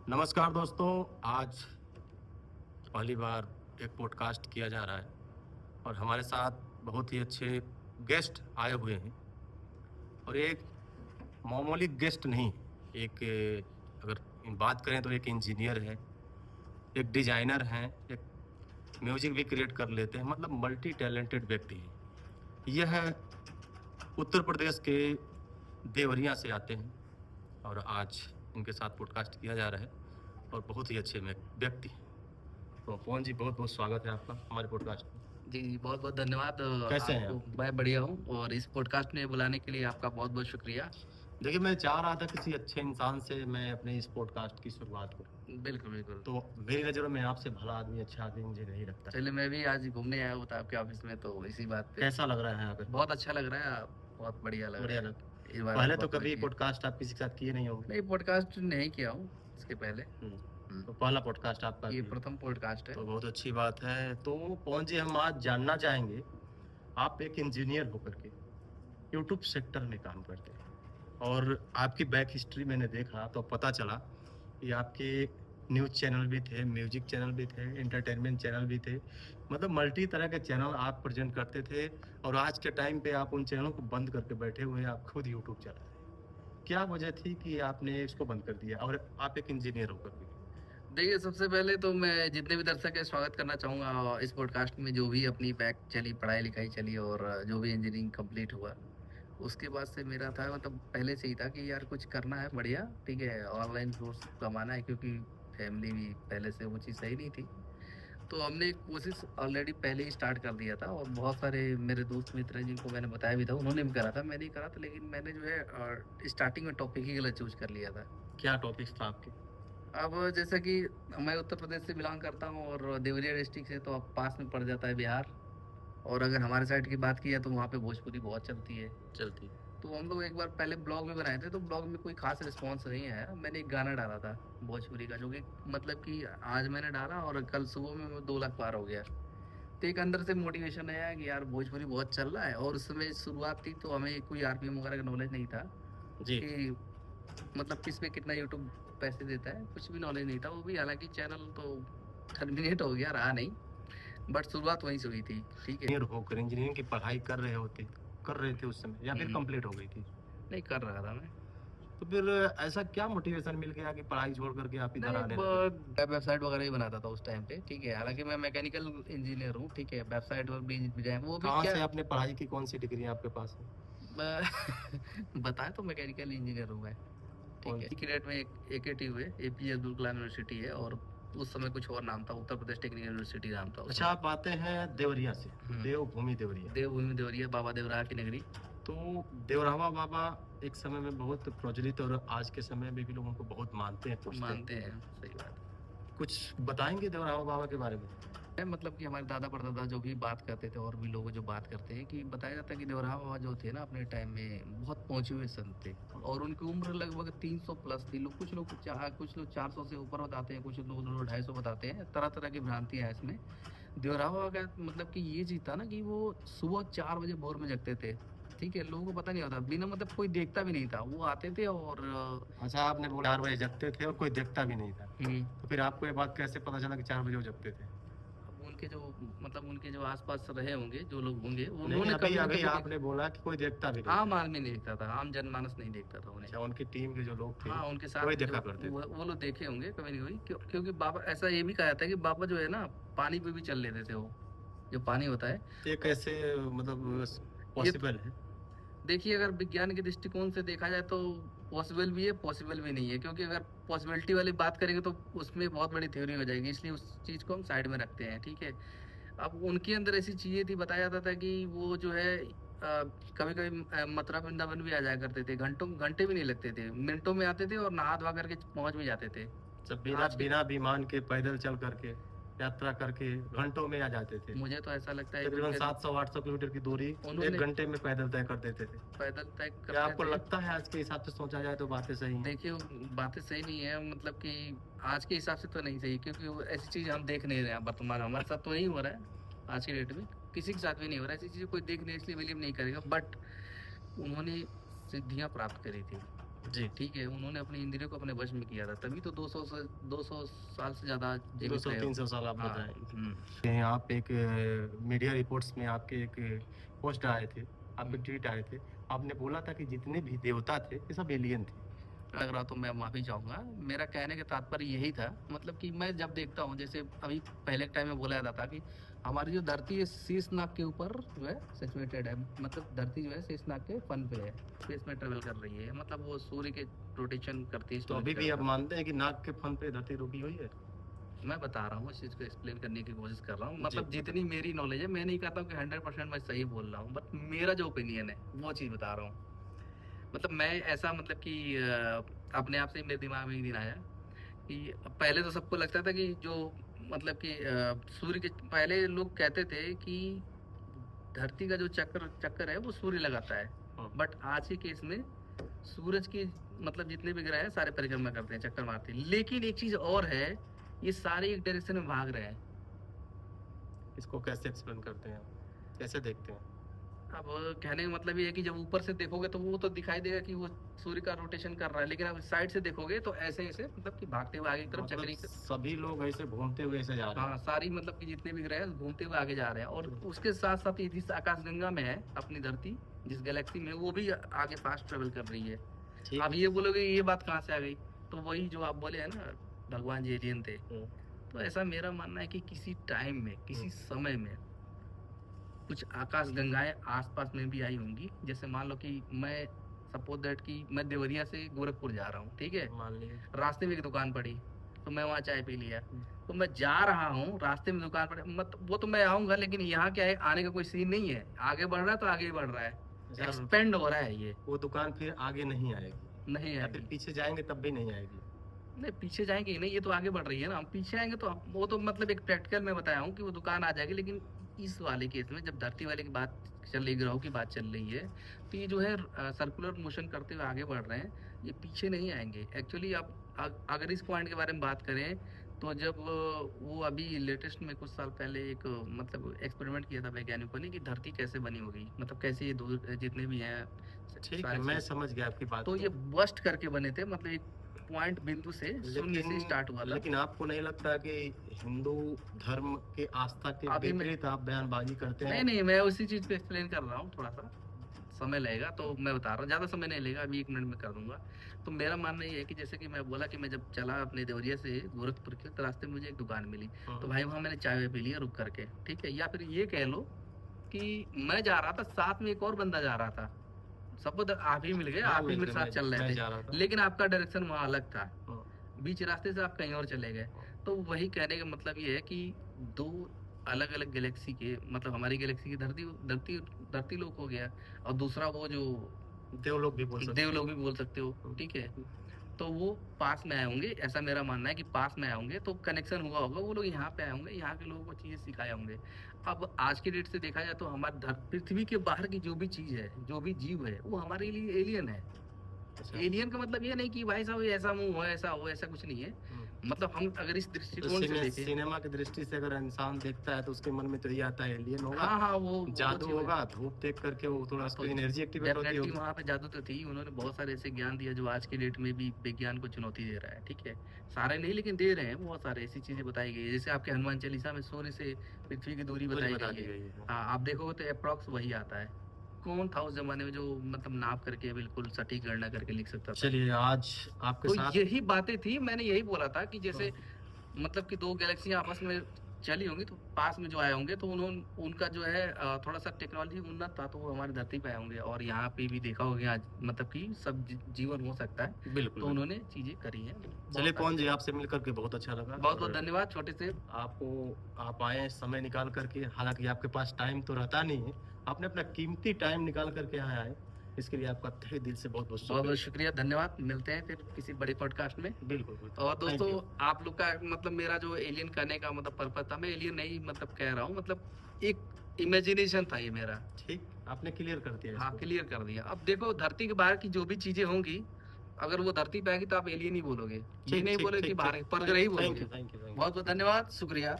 नमस्कार दोस्तों। आज पहली बार एक पॉडकास्ट किया जा रहा है और हमारे साथ बहुत ही अच्छे गेस्ट आए हुए हैं। और एक मामूली गेस्ट नहीं, एक अगर बात करें तो एक इंजीनियर है, एक डिजाइनर हैं, एक म्यूजिक भी क्रिएट कर लेते हैं, मतलब मल्टी टैलेंटेड व्यक्ति है। यह उत्तर प्रदेश के देवरिया से आते हैं और आज उनके साथ पॉडकास्ट किया जा रहा है और बहुत ही अच्छे व्यक्ति हैं। तो पवन जी, बहुत बहुत स्वागत है आपका हमारे पॉडकास्ट में। जी, बहुत बहुत धन्यवाद। कैसे हैं आपको मैं बढ़िया हूँ और इस पॉडकास्ट में बुलाने के लिए आपका बहुत बहुत शुक्रिया। देखिए, मैं चाह रहा था किसी अच्छे इंसान से मैं अपने इस पॉडकास्ट की शुरुआत करूँ। बिल्कुल बिल्कुल। तो मेरी नज़रों में आपसे भला आदमी, अच्छा आदमी मुझे नहीं लगता। चलिए, मैं भी आज घूमने आया हूँ आपके ऑफिस में, तो इसी बात पे कैसा लग रहा है यहाँ पे? बहुत अच्छा लग रहा है, बहुत बढ़िया लग रहा है। इस बार पहले तो कभी पॉडकास्ट आप किसी के साथ किए नहीं होंगे? नहीं, पॉडकास्ट नहीं किया हूँ इसके पहले। तो पहला पॉडकास्ट आपका ये प्रथम पॉडकास्ट है। तो बहुत अच्छी बात है। तो पवन जी, हम आज जानना चाहेंगे, आप एक इंजीनियर होकर के यूट्यूब सेक्टर में काम करते हैं और आपकी बैक हिस्ट्री मैंने देखा तो पता चला कि आपके न्यूज़ चैनल भी थे, म्यूजिक चैनल भी थे, एंटरटेनमेंट चैनल भी थे, मतलब मल्टी तरह के चैनल आप प्रेजेंट करते थे। और आज के टाइम पे आप उन चैनलों को बंद करके बैठे हुए हैं, आप खुद यूट्यूब चला रहे हैं। क्या वजह थी कि आपने इसको बंद कर दिया और आप एक इंजीनियर होकर के? देखिए, सबसे पहले तो मैं जितने भी दर्शक है स्वागत करना चाहूँगा इस पॉडकास्ट में। जो भी अपनी बैक चली, पढ़ाई लिखाई चली और जो भी इंजीनियरिंग कंप्लीट हुआ, उसके बाद से मेरा था, मतलब पहले से ही था कि यार कुछ करना है बढ़िया, ठीक है, ऑनलाइन सोर्स कमाना है, क्योंकि फैमिली भी पहले से वो चीज़ सही नहीं थी। तो हमने कोशिश ऑलरेडी पहले ही स्टार्ट कर दिया था और बहुत सारे मेरे दोस्त मित्र हैं जिनको मैंने बताया भी था, उन्होंने भी करा था, मैंने ही करा था, लेकिन मैंने जो है स्टार्टिंग में टॉपिक ही गलत चूज कर लिया था। क्या टॉपिक्स था आपके? अब जैसा कि मैं उत्तर प्रदेश से बिलोंग करता हूँ और देवरिया डिस्ट्रिक्ट से, तो अब पास में पड़ जाता है बिहार। और अगर हमारे साइड की बात की है तो वहाँ पे भोजपुरी बहुत चलती है। तो हम लोग एक बार पहले ब्लॉग में बनाए थे, तो ब्लॉग में कोई खास रिस्पांस नहीं आया। मैंने एक गाना डाला था भोजपुरी का, जो कि मतलब कि आज मैंने डाला और कल सुबह में 2 लाख पार हो गया। तो एक अंदर से मोटिवेशन आया कि यार भोजपुरी बहुत चल रहा है। और उस समय शुरुआत थी तो हमें कोई आरपीएम वगैरह का नॉलेज नहीं था जी। कि मतलब किस पे कितना यूट्यूब पैसे देता है, कुछ भी नॉलेज नहीं था वो भी। हालांकि चैनल तो टर्मिनेट हो गया, रहा नहीं, बट शुरुआत वहीं से हुई थी। ठीक है, होकर इंजीनियरिंग की पढ़ाई कर रहे थे उस समय, या फिर कंप्लीट हो गई थी? नहीं, कर रहा था मैं। तो फिर ऐसा क्या मोटिवेशन मिल गया कि पढ़ाई छोड़ करके आप इधर आने लगे? वेबसाइट वगैरह ही बनाता था उस टाइम पे, ठीक है। हालांकि मैं मैकेनिकल इंजीनियर हूँ, ठीक है। वेबसाइट और भी वो भी कहाँ क्या से आपने पढ़ाई की, कौन सी डिग्री आपके पास है? बताया तो मैकेनिकल इंजीनियर हूँ मैं, ठीक है। क्रिएट में एक हुए एपीजे अब्दुल कलाम यूनिवर्सिटी है, और उस समय कुछ और नाम था, उत्तर प्रदेश टेक्निकल यूनिवर्सिटी नाम था। अच्छा, आप आते हैं देवरिया से, देवभूमि देवरिया। देवभूमि देवरिया, बाबा देवराहा की नगरी। तो देवराहा बाबा एक समय में बहुत प्रचलित और आज के समय में भी लोगों को बहुत मानते हैं, सही बात। कुछ बताएंगे देवराहा बाबा के बारे में? मतलब कि हमारे दादा परदादा जो भी बात करते थे और भी लोग जो बात करते हैं, कि बताया जाता है कि देवराहा बाबा जो थे ना, अपने टाइम में बहुत पहुंचे हुए संत थे और उनकी उम्र लगभग 300 प्लस थी। कुछ लोग 400 से ऊपर बताते हैं, कुछ लोग 250 बताते हैं। तरह तरह की भ्रांतियां हैं इसमें। देवराहा बाबा का मतलब कि ये चीज था ना कि वो सुबह 4 बजे भोर में जगते थे, ठीक है। लोगों को पता नहीं होता, बिना मतलब कोई देखता भी नहीं था, वो आते थे और अच्छा, आपने बोला 4 बजे जगते थे और कोई देखता भी नहीं था। तो फिर आपको ये बात कैसे पता चला कि 4 बजे वो जगते थे? उनके जो आसपास रहे होंगे, जो लोग होंगे, उन्होंने अभी आपने बोला कि कोई देखता भी नहीं, आम आदमी नहीं देखता था, आम जनमानस नहीं देखता था उन्हें। अच्छा, उनकी टीम के जो लोग थे, हाँ, उनके साथ वही देखा करते थे। वो लोग देखे होंगे कभी नहीं हुई, क्योंकि बाबा, ऐसा ये भी कहा जाता है कि बाबा जो है ना, पानी पे भी चल लेते थे। वो जो पानी होता है, ये कैसे मतलब पॉसिबल है? देखिए, अगर विज्ञान के दृष्टिकोण से देखा जाए तो पॉसिबल भी है, पॉसिबल भी नहीं है, क्योंकि अगर पॉसिबिलिटी वाली बात करेंगे तो उसमें बहुत बड़ी थ्योरी हो जाएगी, इसलिए उस चीज को हम साइड में रखते हैं, ठीक है। अब उनके अंदर ऐसी चीजें थी, बताया जाता था कि वो जो है कभी कभी मथुरा वृंदावन भी आ जाया करते थे, घंटे भी नहीं लगते थे, मिनटों में आते थे और नहा धोआ करके पहुंच भी जाते थे। जब बिना विमान के पैदल चल करके यात्रा करके घंटों में आ जाते थे। मुझे तो ऐसा लगता है तकरीबन 700-800 किलोमीटर की दूरी 1 घंटे में पैदल तय कर देते थे। पैदल तय करते क्या आपको लगता है आज के हिसाब से सोचा जाए तो बातें सही हैं? देखिए, बातें सही नहीं है, मतलब कि आज के हिसाब से तो नहीं सही, क्योंकि ऐसी चीज हम देख नहीं रहे हैं वर्तमान, हमारे साथ तो नहीं हो रहा है। आज के डेट में किसी के साथ भी नहीं हो रहा है, ऐसी चीजें कोई देख नहीं, इसलिए बिलीव नहीं करेगा। बट उन्होंने सिद्धियां प्राप्त करी थी, जी। ठीक है, उन्होंने अपनी इंद्रियों को अपने वश में किया था, तभी तो 200 साल से ज़्यादा जीवित 200-300 साल आप हाँ, बताएं। आप एक मीडिया रिपोर्ट्स में आपके एक पोस्ट आए थे, आपके ट्वीट आए थे, आपने बोला था कि जितने भी देवता थे ये सब एलियन थे। लग रहा तो मैं माफ़ी चाहूँगा। मेरा कहने का तात्पर्य यही था, मतलब कि मैं जब देखता हूँ, जैसे अभी पहले के टाइम में बोला जाता था कि हमारी जो धरती है शीशनाग के ऊपर जो है सिचुएटेड है, मतलब धरती जो है शीशनाग के फन पे है, स्पेस में ट्रेवल कर रही है, मतलब वो सूर्य के रोटेशन करती है। तो अभी भी आप मानते हैं कि नाग के फन पे धरती रुकी हुई है? मैं बता रहा हूँ, इस चीज़ को एक्सप्लेन करने की कोशिश कर रहा हूँ, मतलब जितनी मेरी नॉलेज है, मैं नहीं कहता हूँ कि 100% मैं सही बोल रहा हूँ, बट मेरा जो ओपिनियन है वो चीज़ बता रहा हूँ। मतलब मैं ऐसा, मतलब कि अपने आप से ही मेरे दिमाग में एक दिन आया कि पहले तो सबको लगता था कि जो, मतलब कि सूर्य के पहले लोग कहते थे कि धरती का जो चक्कर चक्कर है वो सूर्य लगाता है, बट आज के केस में सूरज की, मतलब जितने भी ग्रह हैं सारे परिक्रमा करते हैं, चक्कर मारते हैं, लेकिन एक चीज और है, ये सारे एक डायरेक्शन में भाग रहे हैं। इसको कैसे एक्सप्लेन करते हैं, कैसे देखते हैं? अब कहने का मतलब ये है कि जब ऊपर से देखोगे तो वो तो दिखाई देगा कि वो सूर्य का रोटेशन कर रहा है, लेकिन अब साइड से देखोगे तो ऐसे ऐसे, मतलब कि भागते हुए आगे की तरफ मतलब चक्री। सभी लोग ऐसे घूमते हुए ऐसे जा रहे हैं। हाँ, सारी, मतलब कि जितने भी ग्रह हैं घूमते हुए आगे जा रहे हैं, और उसके साथ साथ ये जिस आकाशगंगा में है अपनी धरती, जिस गैलेक्सी में, वो भी आगे फास्ट ट्रेवल कर रही है। ठीक अब ये बोलोगे ये बात कहाँ से आ गई, तो वही जो आप बोले है ना, भगवान जी एलियन थे। तो ऐसा मेरा मानना है कि किसी टाइम में, किसी समय में कुछ आकाश गंगाएं आसपास में भी आई होंगी। जैसे मान लो कि मैं सपोज दैट कि मैं देवरिया से गोरखपुर जा रहा हूँ, ठीक है, मान लीजिए रास्ते में एक दुकान पड़ी, तो मैं वहाँ चाय पी लिया, तो मैं जा रहा हूँ, रास्ते में दुकान पड़ी, मत वो तो मैं आऊँगा, लेकिन यहाँ क्या है, आने का कोई सीन नहीं है, आगे बढ़ रहा है तो आगे ही बढ़ रहा है, एक्सपेंड हो रहा है ये। वो दुकान फिर आगे नहीं आएगी, नहीं या फिर आएगी, पीछे जाएंगे तब भी नहीं आएगी? नहीं पीछे जाएंगे ही नहीं, ये तो आगे बढ़ रही है ना, हम पीछे आएंगे तो वो तो मतलब एक प्रैक्टिकल में बताया हूँ कि वो दुकान आ जाएगी, लेकिन इस वाले केस में जब धरती वाले की बात चल रही, ग्रहों की बात चल रही है, तो ये जो है सर्कुलर मोशन करते हुए आगे बढ़ रहे हैं, ये पीछे नहीं आएंगे। एक्चुअली आप अगर इस पॉइंट के बारे में बात करें, तो जब वो अभी लेटेस्ट में कुछ साल पहले एक मतलब एक्सपेरिमेंट किया था वैज्ञानिकों ने कि धरती कैसे बनी होगी, मतलब कैसे ये दूर जितने भी हैं, ठीक है, मैं समझ गया आपकी बात तो को। ये बस्ट करके बने थे, मतलब एक पॉइंट बिंदु से शून्य से स्टार्ट हुआ था। लेकिन आपको नहीं लगता कि हिंदू धर्म के आस्था के अभी विपरीत आप बयानबाजी करते हैं? नहीं नहीं, मैं उसी चीज पे एक्सप्लेन कर रहा हूँ, थोड़ा सा समय लगेगा, तो मैं बता रहा हूँ, ज़्यादा समय नहीं लगेगा, अभी 1 मिनट में कर दूंगा। तो मेरा मानना ये है कि जैसे कि मैं बोला कि मैं जब चला अपने देवरिया से गोरखपुर के, तो रास्ते में मुझे एक दुकान मिली, तो भाई वहाँ मैंने चाय पी लिया रुक करके, ठीक है, या फिर ये कह लो कि मैं जा रहा था, साथ में एक और बंदा जा रहा था, सबको आप ही मिल गए, आप ही मेरे साथ चल रहे थे, लेकिन आपका डायरेक्शन वहाँ अलग था, बीच रास्ते से आप कहीं और चले गए। तो वही कहने का मतलब ये है कि दो अलग अलग गैलेक्सी के, मतलब हमारी गैलेक्सी की धरती धरती धरती लोक हो गया, और दूसरा वो जो देवलोक भी बोल सकते देवलोक भी बोल सकते हो, ठीक है, तो वो पास में आए होंगे, ऐसा मेरा मानना है कि पास में आए होंगे, तो कनेक्शन हुआ होगा, वो लोग यहाँ पे आए होंगे, यहाँ के लोगों को चीज़ें सिखाए होंगे। अब आज की डेट से देखा जाए तो हमारे पृथ्वी के बाहर की जो भी चीज़ है, जो भी जीव है, वो हमारे लिए एलियन है। एलियन का मतलब ये नहीं कि भाई साहब ऐसा मुंह हो, ऐसा हो, ऐसा कुछ नहीं है, मतलब हम अगर इस दृष्टिकोण से देखें, सिनेमा की दृष्टि से अगर इंसान देखता है तो उसके मन में तो ये आता है एलियन होगा, हाँ हाँ, वो जादू होगा, धूप देख करके वो थोड़ा उसको एनर्जी एक्टिवेट होती है। वहाँ पे जादू तो थी, उन्होंने बहुत सारे ऐसे ज्ञान दिया जो आज की डेट में भी विज्ञान को चुनौती दे रहा है, ठीक है, सारे नहीं लेकिन दे रहे हैं, बहुत सारे ऐसी चीजें बताई गई है, जैसे आपके हनुमान चालीसा में सूर्य से पृथ्वी की दूरी बताई गई है। हाँ, आप देखोगे तो अप्रॉक्स वही आता है। कौन था उस जमाने में जो मतलब नाप करके बिल्कुल सटीक गणना करके लिख सकता था? चलिए आज आपके साथ तो यही बातें थी, मैंने यही बोला था कि जैसे मतलब कि दो गैलेक्सियां आपस में चली होंगी, तो पास में जो आए होंगे, तो उन्होंने उनका जो है थोड़ा सा टेक्नोलॉजी उन्नत था, तो वो हमारी धरती पे आए होंगे, और यहाँ पे भी देखा होगा आज मतलब कि सब जीवन हो सकता है, बिल्कुल, तो उन्होंने चीजें करी हैं। चलिए पवन जी, आपसे मिलकर के बहुत अच्छा लगा, बहुत बहुत धन्यवाद। छोटे से आप आए समय निकाल करके, हालांकि आपके पास टाइम तो रहता नहीं है, आपने अपना कीमती टाइम निकाल करके यहाँ आए, इसके लिए आपका तहे दिल से बहुत बहुत शुक्रिया, धन्यवाद। मिलते हैं फिर किसी बड़े पॉडकास्ट में। बिल्कुल। और दोस्तों, आप लोग का मतलब मेरा जो एलियन करने का मतलब पर्पस था, मैं एलियन नहीं मतलब कह रहा हूँ, मतलब एक इमेजिनेशन था ये मेरा। ठीक, आपने क्लियर कर दिया। हाँ, क्लियर कर दिया। अब देखो, धरती के बाहर की जो भी चीजें होंगी, अगर वो धरती पे आएगी तो आप एलियन ही बोलोगे, ये नहीं बोलोगे कि बाहर पर ग्रह ही बोलोगे। बहुत बहुत धन्यवाद, शुक्रिया।